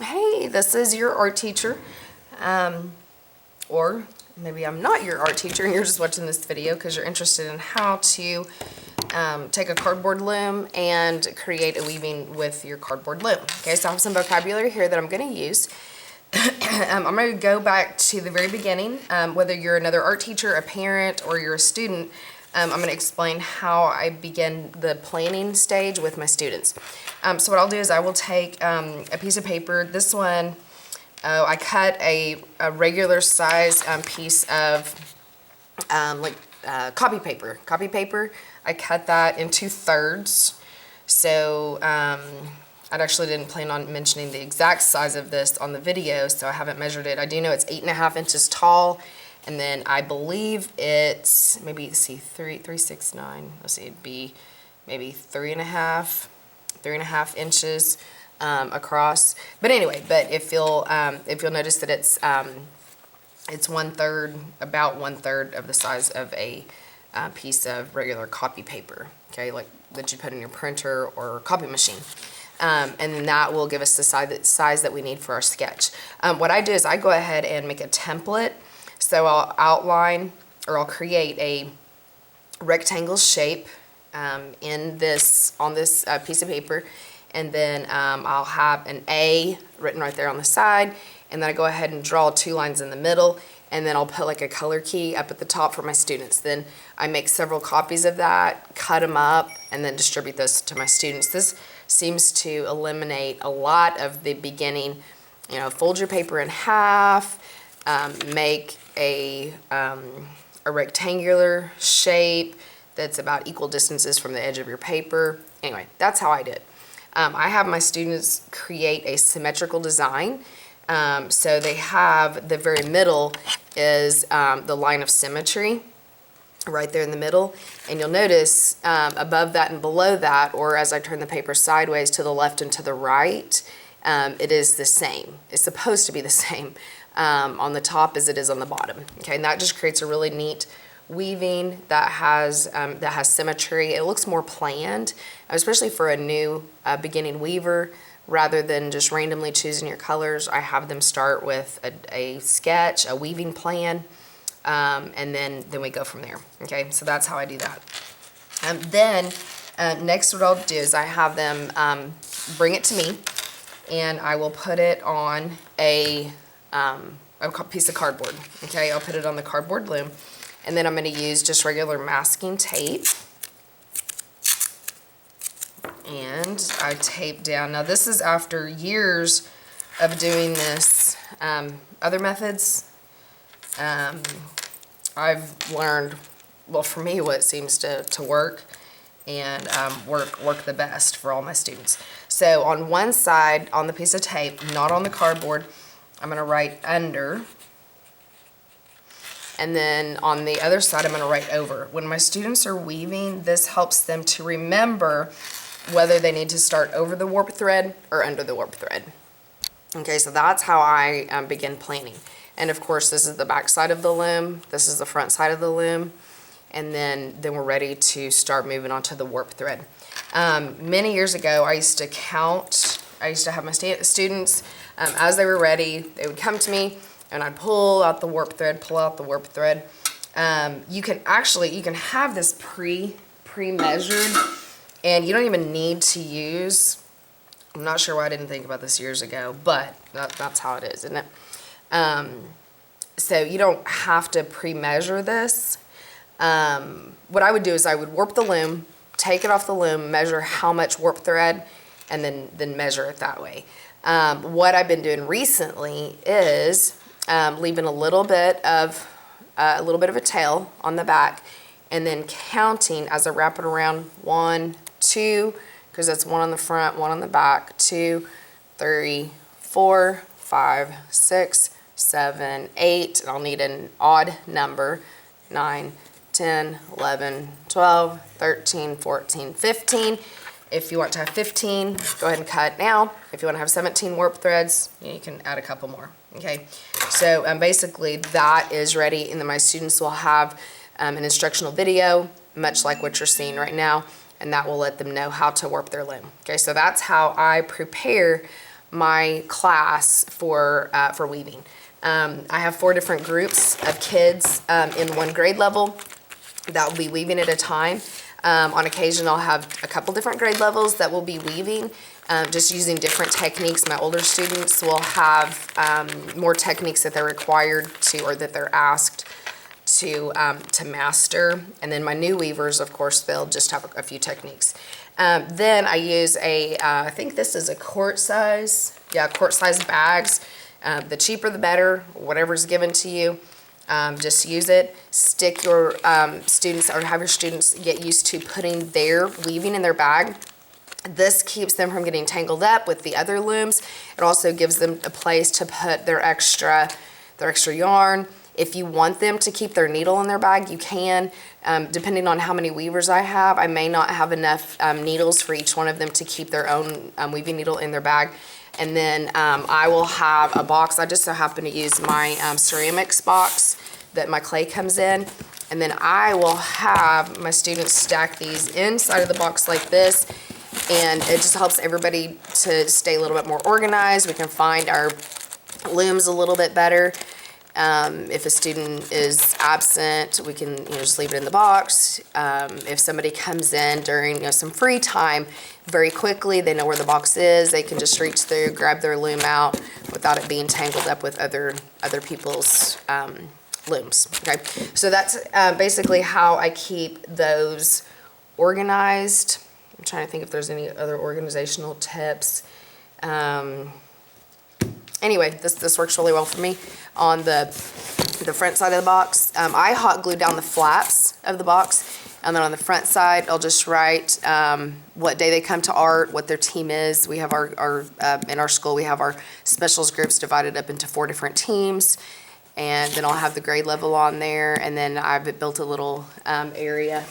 Hey, this is your art teacher, or maybe I'm not your art teacher and you're just watching this video because you're interested in how to take a cardboard loom and create a weaving with your cardboard loom. Okay, so I have some vocabulary here that I'm going to use. I'm going to go back to the very beginning. Whether you're another art teacher, a parent, or you're a student, I'm going to explain how I begin the planning stage with my students. So what I'll do is I will take a piece of paper. This one, I cut a regular size piece of copy paper. Copy paper, I cut that into thirds. So I actually didn't plan on mentioning the exact size of this on the video, so I haven't measured it. I do know it's 8.5 inches tall, and then I believe it's maybe, let's see, 369. Let's see, it'd be maybe 3.5 inches across. But anyway, if you'll notice that it's 1/3, about 1/3 of the size of a piece of regular copy paper. Okay, like that you put in your printer or copy machine. And then that will give us the size that we need for our sketch. What I do is I go ahead and make a template. So I'll outline, or I'll create a rectangle shape on this piece of paper, and then I'll have an A written right there on the side, and then I go ahead and draw 2 lines in the middle, and then I'll put like a color key up at the top for my students. Then I make several copies of that, cut them up, and then distribute those to my students. This seems to eliminate a lot of the beginning, fold your paper in half, make a rectangular shape that's about equal distances from the edge of your paper. Anyway, that's how I do it. I have my students create a symmetrical design. So they have the very middle is the line of symmetry right there in the middle, and you'll notice above that and below that, or as I turn the paper sideways to the left and to the right, it is the same. It's supposed to be the same on the top as it is on the bottom. Okay, and that just creates a really neat weaving that has symmetry. It looks more planned, especially for a new beginning weaver. Rather than just randomly choosing your colors, I have them start with a sketch, a weaving plan, and then we go from there. Okay, so that's how I do that. Next what I'll do is I have them bring it to me, and I will put it on a piece of cardboard. Okay, I'll put it on the cardboard loom, and then I'm going to use just regular masking tape. And I tape down. Now this is after years of doing this other methods. I've learned, well, for me, what seems to work and work the best for all my students. So on one side, on the piece of tape, not on the cardboard, I'm going to write under. And then on the other side, I'm going to write over. When my students are weaving, this helps them to remember whether they need to start over the warp thread or under the warp thread. Okay, so that's how I begin planning. And of course, this is the back side of the loom. This is the front side of the loom. And then we're ready to start moving on to the warp thread. Many years ago, I used to count. I used to have my students, as they were ready, they would come to me and I'd pull out the warp thread, pull out the warp thread. You can have this pre-measured, and you don't even need to use, I'm not sure why I didn't think about this years ago, but that's how it is, isn't it? So you don't have to pre-measure this. What I would do is I would warp the loom, take it off the loom, measure how much warp thread, and then measure it that way. What I've been doing recently is leaving a little bit of a tail on the back, and then counting as I wrap it around 1, 2, because that's 1 on the front, 1 on the back, 2, 3, 4, 5, 6, 7, 8. I'll need an odd number, 9, 10, 11, 12, 13, 14, 15. If you want to have 15, go ahead and cut now. If you want to have 17 warp threads, you can add a couple more. Okay, so basically that is ready, and then my students will have an instructional video, much like what you're seeing right now, and that will let them know how to warp their loom. Okay, so that's how I prepare my class for weaving. I have 4 different groups of kids in one grade level that will be weaving at a time. On occasion, I'll have a couple different grade levels that will be weaving, just using different techniques. My older students will have more techniques that they're required to, or that they're asked to master. And then my new weavers, of course, they'll just have a few techniques. Then I use I think this is a quart size bags. The cheaper the better, whatever's given to you. Just use it. Stick your students, or have your students get used to putting their weaving in their bag. This keeps them from getting tangled up with the other looms. It also gives them a place to put their extra yarn. If you want them to keep their needle in their bag, you can. Depending on how many weavers I have, I may not have enough needles for each one of them to keep their own weaving needle in their bag. And then I will have a box. I just so happen to use my ceramics box that my clay comes in. And then I will have my students stack these inside of the box like this. And it just helps everybody to stay a little bit more organized. We can find our looms a little bit better. If a student is absent, we can just leave it in the box. If somebody comes in during some free time, very quickly, they know where the box is. They can just reach through, grab their loom out without it being tangled up with other people's looms. Okay, so that's basically how I keep those organized. I'm trying to think if there's any other organizational tips. Anyway, this works really well for me. On the front side of the box, I hot glue down the flaps of the box, and then on the front side, I'll just write what day they come to art, what their team is. We have our in our school, we have our specials groups divided up into 4 different teams, and then I'll have the grade level on there, and then I've built a little area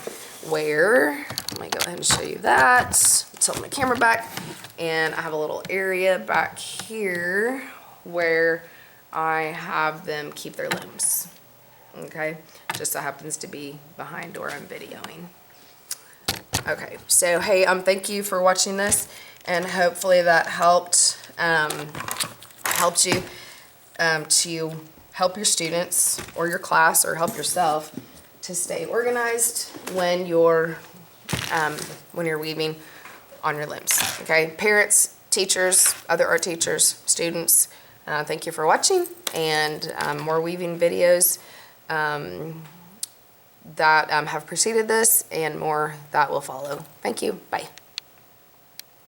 where, let me go ahead and show you that. Tilt my camera back, and I have a little area back here where I have them keep their looms. Okay, just so happens to be behind where I'm videoing. Okay, so hey, thank you for watching this, and hopefully that helped you to help your students or your class, or help yourself to stay organized when you're weaving on your looms. Okay, parents, teachers, other art teachers, students, thank you for watching, and more weaving videos that have preceded this, and more that will follow. Thank you. Bye.